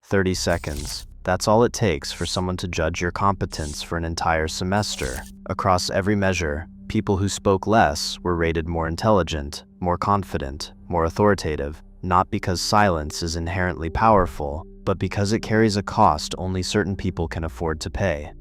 30 seconds. That's all it takes for someone to judge your competence for an entire semester. Across every measure, people who spoke less were rated more intelligent, more confident, more authoritative, not because silence is inherently powerful, but because it carries a cost only certain people can afford to pay.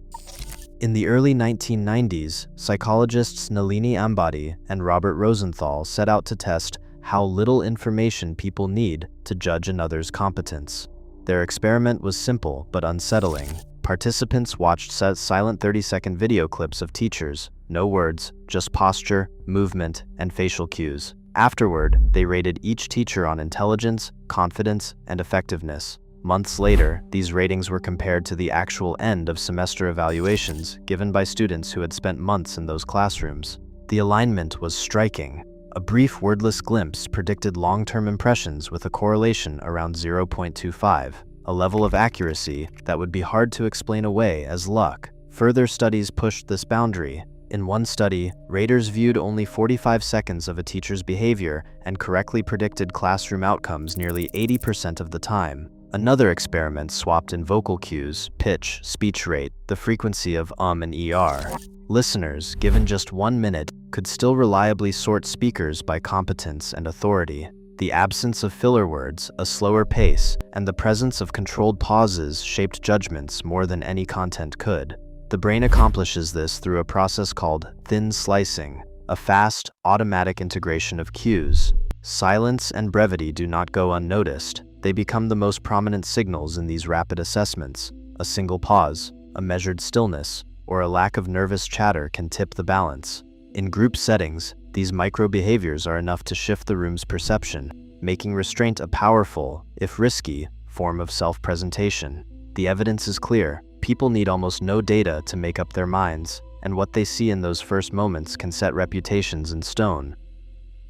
In the early 1990s, psychologists Nalini Ambady and Robert Rosenthal set out to test how little information people need to judge another's competence. Their experiment was simple but unsettling. Participants watched silent 30-second video clips of teachers, no words, just posture, movement, and facial cues. Afterward, they rated each teacher on intelligence, confidence, and effectiveness. Months later, these ratings were compared to the actual end of semester evaluations given by students who had spent months in those classrooms. The alignment was striking. A brief wordless glimpse predicted long-term impressions with a correlation around 0.25, a level of accuracy that would be hard to explain away as luck. Further studies pushed this boundary. In one study, raters viewed only 45 seconds of a teacher's behavior and correctly predicted classroom outcomes nearly 80% of the time. Another experiment swapped in vocal cues, pitch, speech rate, the frequency of and er. Listeners, given just 1 minute, could still reliably sort speakers by competence and authority. The absence of filler words, a slower pace, and the presence of controlled pauses shaped judgments more than any content could. The brain accomplishes this through a process called thin slicing, a fast, automatic integration of cues. Silence and brevity do not go unnoticed. They become the most prominent signals in these rapid assessments. A single pause, a measured stillness, or a lack of nervous chatter can tip the balance. In group settings, these micro-behaviors are enough to shift the room's perception, making restraint a powerful, if risky, form of self-presentation. The evidence is clear. People need almost no data to make up their minds, and what they see in those first moments can set reputations in stone.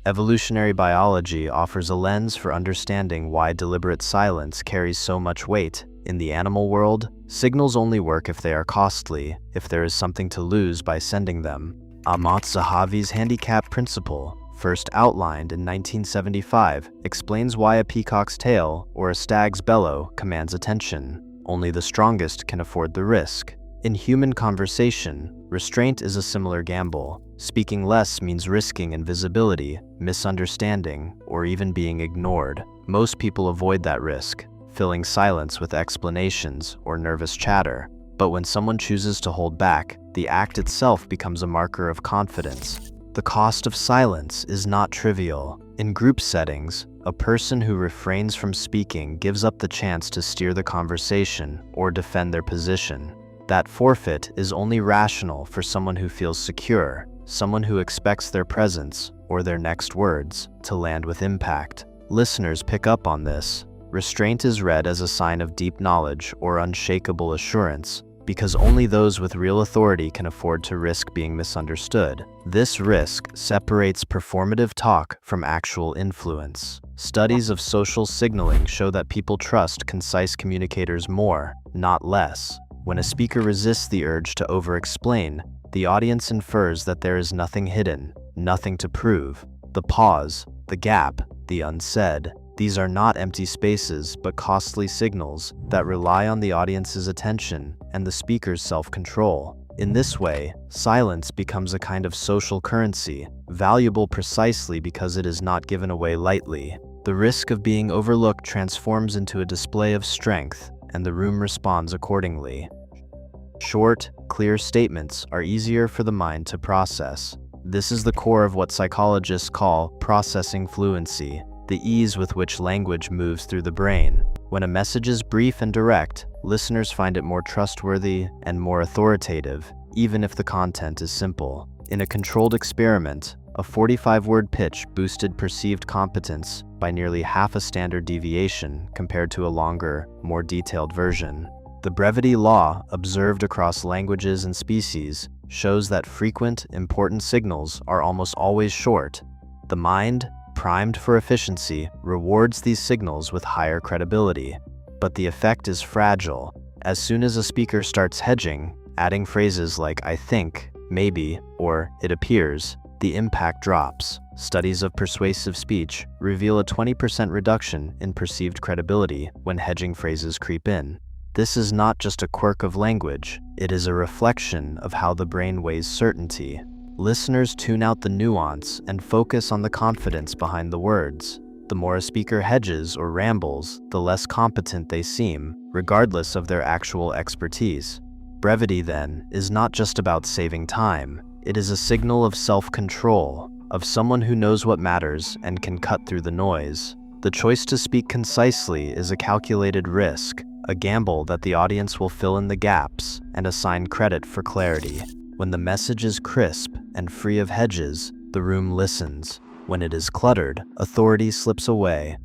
Evolutionary biology offers a lens for understanding why deliberate silence carries so much weight. In the animal world, signals only work if they are costly, if there is something to lose by sending them. Ahmad Zahavi's handicap principle, first outlined in 1975, explains why a peacock's tail or a stag's bellow commands attention. Only the strongest can afford the risk. In human conversation, restraint is a similar gamble. Speaking less means risking invisibility, misunderstanding, or even being ignored. Most people avoid that risk, filling silence with explanations or nervous chatter. But when someone chooses to hold back, the act itself becomes a marker of confidence. The cost of silence is not trivial. In group settings, a person who refrains from speaking gives up the chance to steer the conversation or defend their position. That forfeit is only rational for someone who feels secure, someone who expects their presence or their next words to land with impact. Listeners pick up on this. Restraint is read as a sign of deep knowledge or unshakable assurance, because only those with real authority can afford to risk being misunderstood. This risk separates performative talk from actual influence. Studies of social signaling show that people trust concise communicators more, not less. When a speaker resists the urge to over-explain, the audience infers that there is nothing hidden, nothing to prove. The pause, the gap, the unsaid. These are not empty spaces, but costly signals that rely on the audience's attention and the speaker's self-control. In this way, silence becomes a kind of social currency, valuable precisely because it is not given away lightly. The risk of being overlooked transforms into a display of strength, and the room responds accordingly. Short, clear statements are easier for the mind to process. This is the core of what psychologists call processing fluency, the ease with which language moves through the brain. When a message is brief and direct, listeners find it more trustworthy and more authoritative, even if the content is simple. In a controlled experiment, a 45-word pitch boosted perceived competence by nearly half a standard deviation compared to a longer, more detailed version. The brevity law, observed across languages and species, shows that frequent, important signals are almost always short. The mind, primed for efficiency, rewards these signals with higher credibility. But the effect is fragile. As soon as a speaker starts hedging, adding phrases like "I think," "maybe," or "it appears," the impact drops. Studies of persuasive speech reveal a 20% reduction in perceived credibility when hedging phrases creep in. This is not just a quirk of language, it is a reflection of how the brain weighs certainty. Listeners tune out the nuance and focus on the confidence behind the words. The more a speaker hedges or rambles, the less competent they seem, regardless of their actual expertise. Brevity, then, is not just about saving time. It is a signal of self-control, of someone who knows what matters and can cut through the noise. The choice to speak concisely is a calculated risk, a gamble that the audience will fill in the gaps and assign credit for clarity. When the message is crisp and free of hedges, the room listens. When it is cluttered, authority slips away.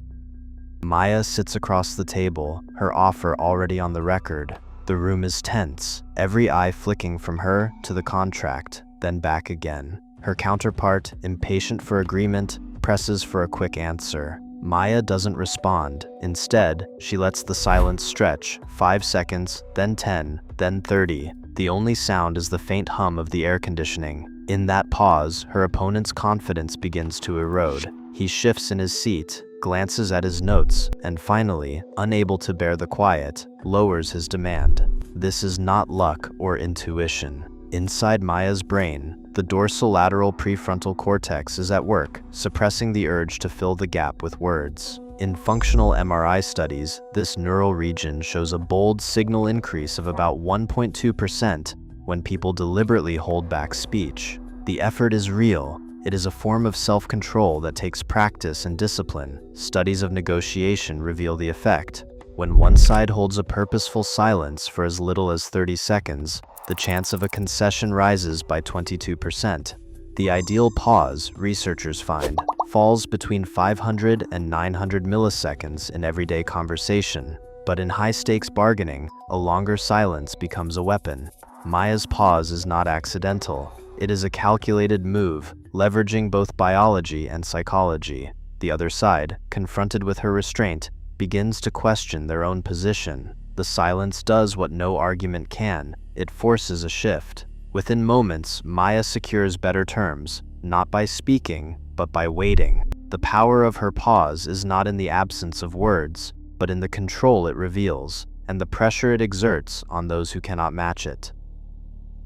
Maya sits across the table, her offer already on the record. The room is tense, every eye flicking from her to the contract, then back again. Her counterpart, impatient for agreement, presses for a quick answer. Maya doesn't respond. Instead, she lets the silence stretch, 5 seconds, then 10, then 30. The only sound is the faint hum of the air conditioning. In that pause, her opponent's confidence begins to erode. He shifts in his seat, glances at his notes, and finally, unable to bear the quiet, lowers his demand. This is not luck or intuition. Inside Maya's brain, the dorsolateral prefrontal cortex is at work, suppressing the urge to fill the gap with words. In functional MRI studies, this neural region shows a bold signal increase of about 1.2% when people deliberately hold back speech. The effort is real. It is a form of self-control that takes practice and discipline. Studies of negotiation reveal the effect. When one side holds a purposeful silence for as little as 30 seconds, the chance of a concession rises by 22%. The ideal pause, researchers find, falls between 500 and 900 milliseconds in everyday conversation. But in high-stakes bargaining, a longer silence becomes a weapon. Maya's pause is not accidental. It is a calculated move, leveraging both biology and psychology. The other side, confronted with her restraint, begins to question their own position. The silence does what no argument can. It forces a shift. Within moments, Maya secures better terms, not by speaking, but by waiting. The power of her pause is not in the absence of words, but in the control it reveals, and the pressure it exerts on those who cannot match it.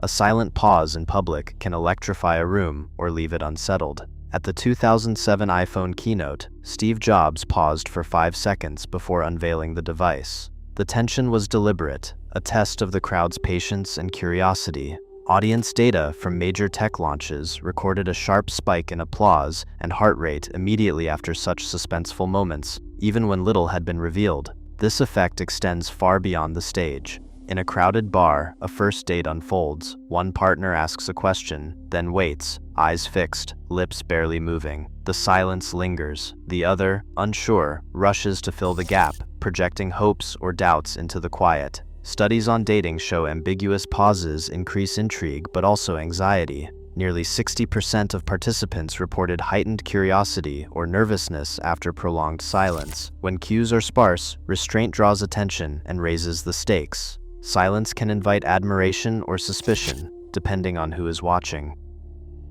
A silent pause in public can electrify a room or leave it unsettled. At the 2007 iPhone keynote, Steve Jobs paused for 5 seconds before unveiling the device. The tension was deliberate, a test of the crowd's patience and curiosity. Audience data from major tech launches recorded a sharp spike in applause and heart rate immediately after such suspenseful moments, even when little had been revealed. This effect extends far beyond the stage. In a crowded bar, a first date unfolds. One partner asks a question, then waits, eyes fixed, lips barely moving. The silence lingers. The other, unsure, rushes to fill the gap, projecting hopes or doubts into the quiet. Studies on dating show ambiguous pauses increase intrigue but also anxiety. Nearly 60% of participants reported heightened curiosity or nervousness after prolonged silence. When cues are sparse, restraint draws attention and raises the stakes. Silence can invite admiration or suspicion, depending on who is watching.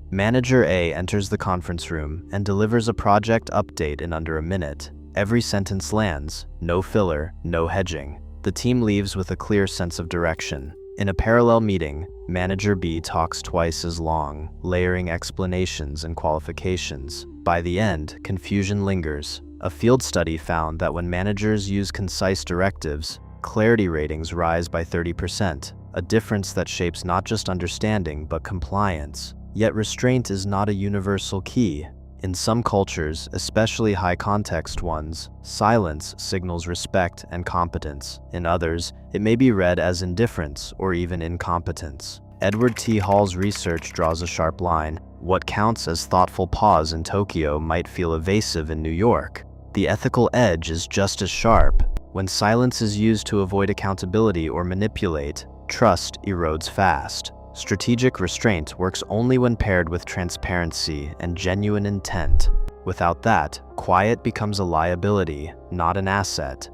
Manager A enters the conference room and delivers a project update in under a minute. Every sentence lands, no filler, no hedging. The team leaves with a clear sense of direction. In a parallel meeting, Manager B talks twice as long, layering explanations and qualifications. By the end, confusion lingers. A field study found that when managers use concise directives, clarity ratings rise by 30%, a difference that shapes not just understanding but compliance. Yet restraint is not a universal key. In some cultures, especially high-context ones, silence signals respect and competence. In others, it may be read as indifference or even incompetence. Edward T. Hall's research draws a sharp line. What counts as thoughtful pause in Tokyo might feel evasive in New York. The ethical edge is just as sharp. When silence is used to avoid accountability or manipulate, trust erodes fast. Strategic restraint works only when paired with transparency and genuine intent. Without that, quiet becomes a liability, not an asset.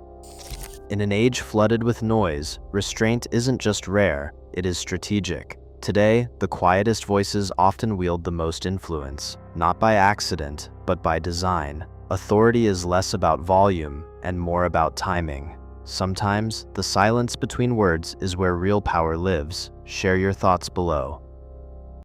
In an age flooded with noise, restraint isn't just rare, it is strategic. Today, the quietest voices often wield the most influence, not by accident, but by design. Authority is less about volume and more about timing. Sometimes, the silence between words is where real power lives. Share your thoughts below.